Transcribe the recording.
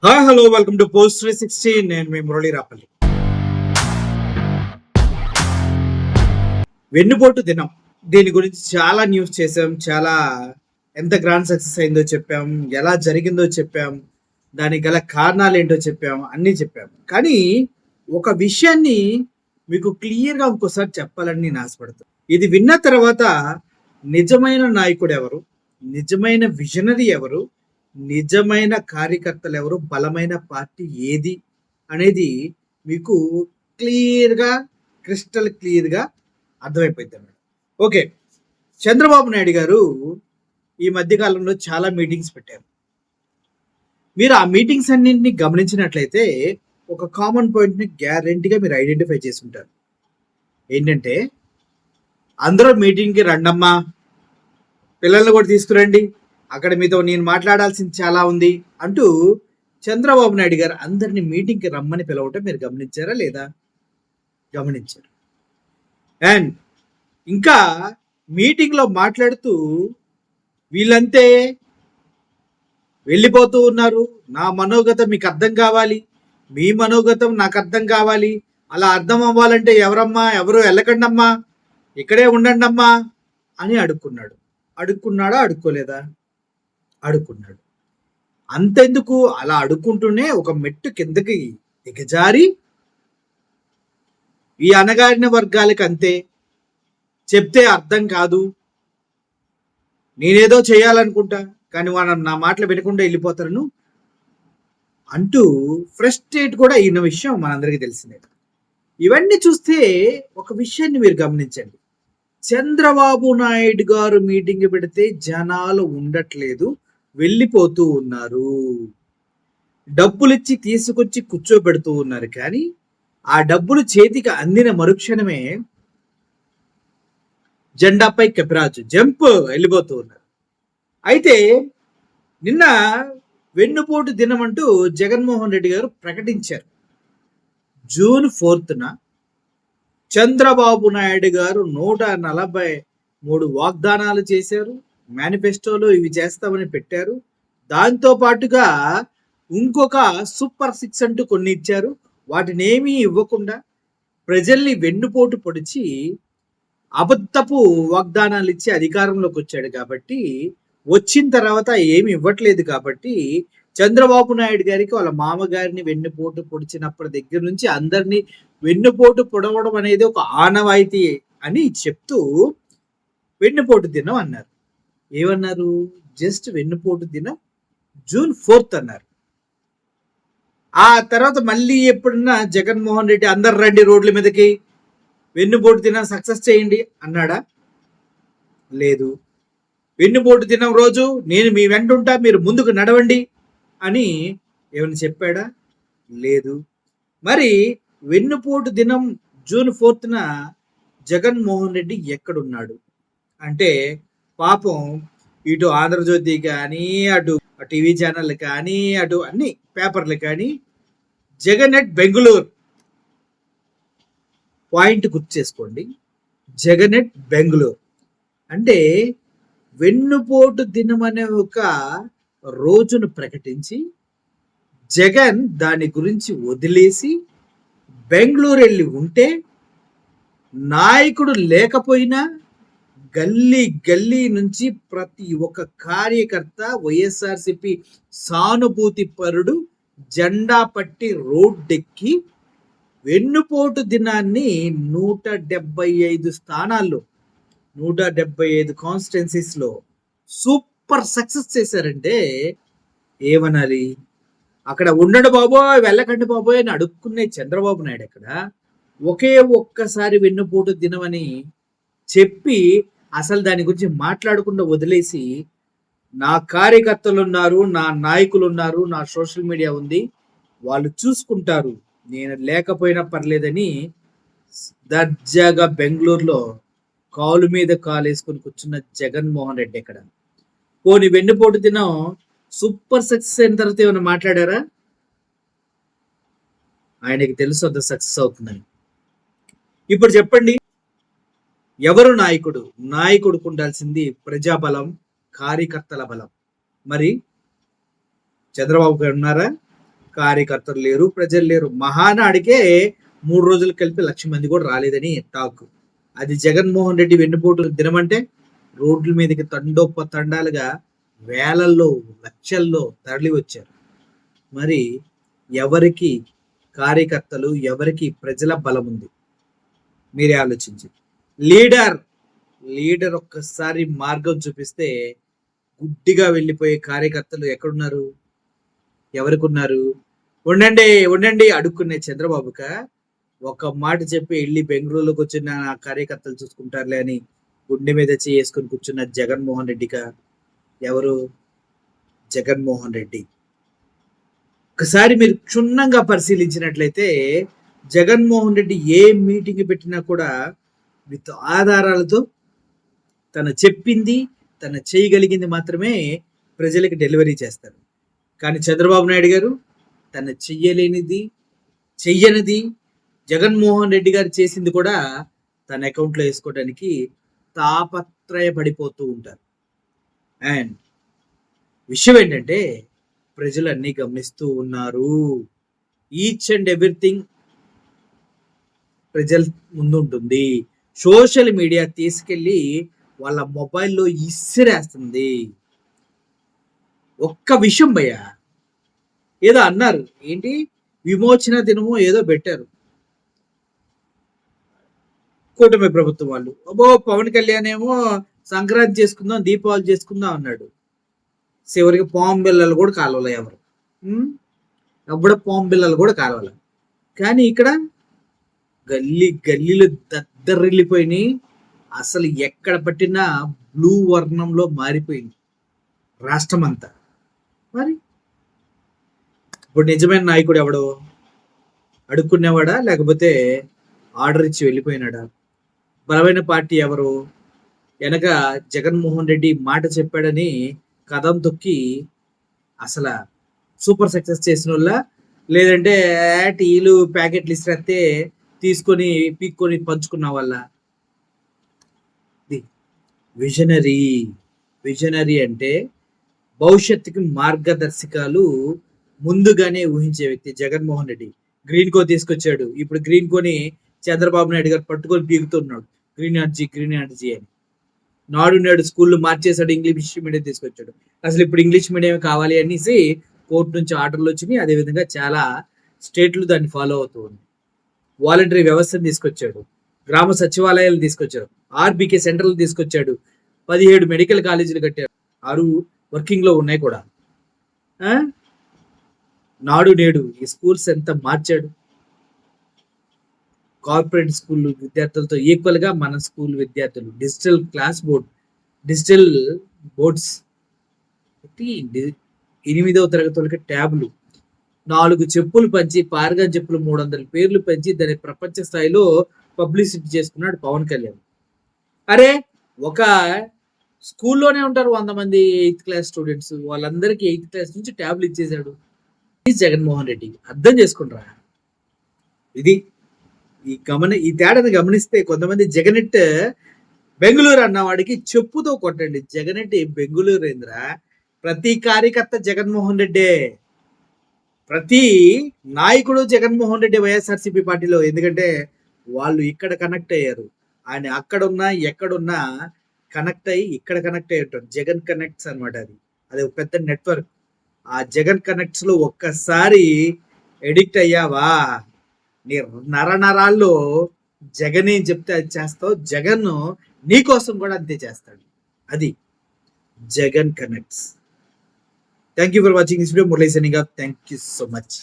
Hi hello welcome to post 360. నేను మీ మురళీ రాపల్లి. వెన్నుపోటు దినం దీని గురించి చాలా న్యూస్ చేసాం. చాలా ఎంత గ్రాండ్ సక్సెస్ అయిందో చెప్పాం, ఎలా జరిగిందో చెప్పాం, దానికి గల కారణాలు ఏంటో చెప్పాం, అన్నీ చెప్పాం. కానీ ఒక విషయాన్ని మీకు క్లియర్గా ఇంకోసారి చెప్పాలని నేను ఆశపడతాను. ఇది విన్న తర్వాత నిజమైన నాయకుడు ఎవరు, నిజమైన విజనరీ ఎవరు, నిజమైన కార్యకర్తలు ఎవరు, బలమైన పార్టీ ఏది అనేది మీకు క్లియర్గా క్రిస్టల్ క్లియర్గా అర్థమైపోయింది అన్నమాట. ఓకే, చంద్రబాబు నాయుడు గారు ఈ మధ్యకాలంలో చాలా మీటింగ్స్ పెట్టారు. మీరు ఆ మీటింగ్స్ అన్నింటినీ గమనించినట్లయితే ఒక కామన్ పాయింట్ని గ్యారంటీగా మీరు ఐడెంటిఫై చేసి ఉంటారు. ఏంటంటే అందరూ మీటింగ్కి రండమ్మా, పిల్లల్ని కూడా తీసుకురండి, అక్కడ మీతో నేను మాట్లాడాల్సింది చాలా ఉంది అంటూ చంద్రబాబు నాయుడు గారు అందరినీ మీటింగ్కి రమ్మని పిలవటం మీరు గమనించారా లేదా? గమనించారు. అండ్ ఇంకా మీటింగ్లో మాట్లాడుతూ వీళ్ళంతే వెళ్ళిపోతూ ఉన్నారు, నా మనోగతం మీకు అర్థం కావాలి, మీ మనోగతం నాకు అర్థం కావాలి, అలా అర్థం అవ్వాలంటే ఎవరు వెళ్ళకండమ్మా, ఇక్కడే ఉండండి అమ్మా అని అడుక్కున్నాడా అడుక్కోలేదా? అడుక్కున్నాడు. అంతెందుకు, అలా అడుక్కుంటూనే ఒక మెట్టు కిందకి దిగజారి ఈ అణగారిన వర్గాలకి అంతే, చెప్తే అర్థం కాదు, నేనేదో చేయాలనుకుంటా కానీ వాళ్ళు నా మాటలు వినకుండా వెళ్ళిపోతారను అంటూ ఫ్రస్ట్రేట్ కూడా అయిన విషయం మనందరికీ తెలిసిందే. ఇవన్నీ చూస్తే ఒక విషయాన్ని మీరు గమనించండి. చంద్రబాబు నాయుడు గారు మీటింగ్ పెడితే జనాలు ఉండట్లేదు, వెళ్ళిపోతూ ఉన్నారు. డబ్బులిచ్చి తీసుకొచ్చి కూర్చోబెడుతూ ఉన్నారు. కానీ ఆ డబ్బులు చేతికి అందిన మరుక్షణమే జెండాపై కెపరాజు జంప్ వెళ్ళిపోతూ ఉన్నారు. అయితే నిన్న వెన్నుపోటు దినం అంటూ జగన్మోహన్ రెడ్డి గారు ప్రకటించారు. జూన్ 4న చంద్రబాబు నాయుడు గారు 143 వాగ్దానాలు చేశారు. మేనిఫెస్టోలో ఇవి చేస్తామని పెట్టారు. దాంతో పాటుగా ఇంకొక సూపర్ 6 అంటూ కొన్ని ఇచ్చారు. వాటిని ఏమీ ఇవ్వకుండా ప్రజల్ని వెన్నుపోటు పొడిచి అబద్ధపు వాగ్దానాలు ఇచ్చి అధికారంలోకి వచ్చాడు. కాబట్టి వచ్చిన తర్వాత ఏమి ఇవ్వట్లేదు. కాబట్టి చంద్రబాబు నాయుడు గారికి వాళ్ళ మామగారిని వెన్నుపోటు పొడిచినప్పటి దగ్గర నుంచి అందరినీ వెన్నుపోటు పొడవడం అనేది ఒక ఆనవాయితీ అని చెప్తూ వెన్నుపోటు దినం అన్నారు. ఏమన్నారు? జస్ట్ వెన్నుపోటు దినం జూన్ 4th అన్నారు. ఆ తర్వాత మళ్ళీ ఎప్పుడన్నా జగన్మోహన్ రెడ్డి అందరు రండి రోడ్ల మీదకి, వెన్నుపోటు దినం సక్సెస్ చేయండి అన్నాడా? లేదు. వెన్నుపోటు దినం రోజు నేను మీ వెంటుంటా, మీరు ముందుకు నడవండి అని ఏమైనా చెప్పాడా? లేదు. మరి వెన్నుపోటు దినం జూన్ 4న జగన్మోహన్ రెడ్డి ఎక్కడున్నాడు అంటే, పాపం ఇటు ఆంధ్రజ్యోతి కానీ, అటు టీవీ ఛానల్ కానీ, అటు అన్ని పేపర్లు కానీ జగన్ ఎట్ బెంగళూరు పాయింట్ గుర్తు చేసుకోండి. జగన్ ఎట్ బెంగళూరు అంటే వెన్నుపోటు దినం అనే ఒక రోజును ప్రకటించి జగన్ దాని గురించి వదిలేసి బెంగళూరు వెళ్ళి ఉంటే, నాయకుడు లేకపోయినా గల్లీ గల్లీ నుంచి ప్రతి ఒక్క కార్యకర్త వైఎస్ఆర్సిపి సానుభూతి పరుడు జెండా పట్టి రోడ్డెక్కి వెన్నుపోటు దినాన్ని 175 స్థానాల్లో 175 కాన్స్టిట్యున్సీస్లో సూపర్ సక్సెస్ చేశారంటే ఏమనాలి? అక్కడ ఉండడు బాబోయ్, వెళ్ళకండి బాబోయ్ అని అడుక్కునే చంద్రబాబు నాయుడు అక్కడ ఒక్కసారి వెన్నుపోటు దినం అని చెప్పి అసలు దాని గురించి మాట్లాడకుండా వదిలేసి, నా కార్యకర్తలు ఉన్నారు, నా నాయకులు ఉన్నారు, నా సోషల్ మీడియా ఉంది, వాళ్ళు చూసుకుంటారు, నేను లేకపోయినా పర్లేదని దర్జాగా బెంగళూరులో కాలు మీద కాలు వేసుకొని కూర్చున్న జగన్మోహన్ రెడ్డి ఎక్కడ? పోనీ వెన్నుపోటు దినం సూపర్ సక్సెస్ అయిన తర్వాత ఏమైనా మాట్లాడారా? ఆయనకి తెలుసు అంత సక్సెస్ అవుతుందని. ఇప్పుడు చెప్పండి, ఎవరు నాయకుడు? నాయకుడికి ఉండాల్సింది ప్రజాబలం, కార్యకర్తల బలం. మరి చంద్రబాబు గారు ఉన్నారా? కార్యకర్తలు లేరు, ప్రజలు లేరు. మహానాడికే 3 రోజులు కలిపి 1,00,000 మంది కూడా రాలేదని టాక్. అది జగన్మోహన్ రెడ్డి వెన్నుపోటు దినమంటే రోడ్ల మీదకి తండోపతండాలుగా వేలల్లో, లక్షల్లో తరలి వచ్చారు. మరి ఎవరికి కార్యకర్తలు, ఎవరికి ప్రజల బలం ఉంది? మీరే ఆలోచించి. లీడర్ ఒక్కసారి మార్గం చూపిస్తే గుడ్డిగా వెళ్ళిపోయే కార్యకర్తలు ఎక్కడున్నారు? ఎవరికున్నారు? ఉండండి అడుక్కునే చంద్రబాబుక ఒక మాట చెప్పి వెళ్ళి బెంగళూరులోకి వచ్చిన నా కార్యకర్తలు చూసుకుంటారులే అని గుండె మీద చేసుకుని కూర్చున్న జగన్మోహన్ రెడ్డిగా ఎవరు? జగన్మోహన్ రెడ్డి. ఒకసారి మీరు క్షుణ్ణంగా పరిశీలించినట్లయితే జగన్మోహన్ రెడ్డి ఏ మీటింగ్ పెట్టినా కూడా విత్ ఆధారాలతో తను చెప్పింది, తను చేయగలిగింది మాత్రమే ప్రజలకు డెలివరీ చేస్తారు. కానీ చంద్రబాబు నాయుడు గారు తను చెయ్యనిది జగన్మోహన్ రెడ్డి గారు చేసింది కూడా తన అకౌంట్లో వేసుకోవడానికి తాపత్రయపడిపోతూ ఉంటారు. అండ్ విషయం ఏంటంటే ప్రజలు అన్నీ గమనిస్తూ ఉన్నారు. ఈచ్ అండ్ ఎవ్రీథింగ్ ప్రజల ముందు ఉంటుంది. సోషల్ మీడియా తీసుకెళ్ళి వాళ్ళ మొబైల్లో ఇసిరేస్తుంది. ఒక్క విషయం భయ్య, ఏదో అన్నారు, ఏంటి విమోచన దినము ఏదో పెట్టారు కూటమి ప్రభుత్వం వాళ్ళు. పవన్ కళ్యాణ్ ఏమో సంక్రాంతి చేసుకుందాం, దీపావళి చేసుకుందాం అన్నాడు. చివరికి పాము బిల్లలు కూడా కాలువలే ఎవరు, అప్పుడు పాము బిల్లలు కూడా కాలువలే. కానీ ఇక్కడ గల్లీలు దద్దరిల్లిపోయినాయి. అసలు ఎక్కడ పట్టినా బ్లూ వర్ణంలో మారిపోయింది రాష్ట్రం అంతా. మరి ఇప్పుడు నిజమైన నాయకుడు ఎవడు? అడుక్కునేవాడా లేకపోతే ఆర్డర్ ఇచ్చి వెళ్ళిపోయినాడా? బలమైన పార్టీ ఎవరు? వెనక జగన్మోహన్ రెడ్డి మాట చెప్పాడని కథం తొక్కి అసలు సూపర్ సక్సెస్ చేసిన వాళ్ళ, లేదంటే టీలు ప్యాకెట్లు ఇస్తే తీసుకొని పీక్కొని పంచుకున్న వాళ్ళ? విజనరీ అంటే భవిష్యత్తుకి మార్గదర్శకాలు ముందుగానే ఊహించే వ్యక్తి జగన్మోహన్ రెడ్డి. గ్రీన్ కో తీసుకొచ్చాడు. ఇప్పుడు గ్రీన్ కోని చంద్రబాబు నాయుడు గారు పట్టుకొని పీకుతున్నాడు, గ్రీన్ ఎనర్జీ అని. నాడు స్కూళ్ళు మార్చేశాడు, ఇంగ్లీష్ మీడియం తీసుకొచ్చాడు. అసలు ఇప్పుడు ఇంగ్లీష్ మీడియం కావాలి అనేసి కోర్టు నుంచి ఆర్డర్లు వచ్చినాయి. అదేవిధంగా చాలా స్టేట్లు దాన్ని ఫాలో అవుతూ ఉంది. వాలంటరీ వ్యవస్థను తీసుకొచ్చాడు, గ్రామ సచివాలయాలు తీసుకొచ్చాడు, ఆర్బీకే సెంటర్లు తీసుకొచ్చాడు, 17 మెడికల్ కాలేజీలు కట్టారు, 6 వర్కింగ్ లో ఉన్నాయి కూడా. నాడు నేడు ఈ స్కూల్స్ ఎంత మార్చాడు. కార్పొరేట్ స్కూల్ విద్యార్థులతో ఈక్వల్ గా మన స్కూల్ విద్యార్థులు డిజిటల్ బోర్డ్స్ 8వ తరగతి వాళ్ళకి ట్యాబ్లు, 4 చెప్పులు పంచి, పార్గాన్ చెప్పులు 300 పేర్లు పంచి దాని ప్రపంచ స్థాయిలో పబ్లిసిటీ చేసుకున్నాడు పవన్ కళ్యాణ్. అరే ఒక స్కూల్లోనే ఉంటారు 100 మంది 8th క్లాస్ స్టూడెంట్స్, వాళ్ళందరికీ 8th క్లాస్ నుంచి ట్యాబ్లు ఇచ్చేసాడు జగన్మోహన్ రెడ్డి. అర్థం చేసుకుంటారా? ఇది ఈ తేడాను గమనిస్తే కొంతమంది జగనెట్ బెంగళూరు అన్నవాడికి చెప్పుతో కొట్టండి. జగనెట్ బెంగళూరు ఏంద్ర? ప్రతి కార్యకర్త జగన్మోహన్ రెడ్డే, ప్రతి నాయకుడు జగన్మోహన్ రెడ్డి వైఎస్ఆర్సీపీ పార్టీలో. ఎందుకంటే వాళ్ళు ఇక్కడ కనెక్ట్ అయ్యారు, ఆయన అక్కడున్నా ఎక్కడున్నా కనెక్ట్ అయ్యి ఇక్కడ కనెక్ట్ అయ్యి ఉంటారు. జగన్ కనెక్ట్స్ అనమాట. అది ఒక పెద్ద నెట్వర్క్. ఆ జగన్ కనెక్ట్స్ లో ఒక్కసారి ఎడిక్ట్ అయ్యావా, నీ నరాల్లో జగన్ ఏం చెప్తే అది చేస్తావు. జగన్ నీకోసం కూడా అంతే చేస్తాడు. అది Jagan connects. Thank you for watching this video. Murali signing off. Thank you so much.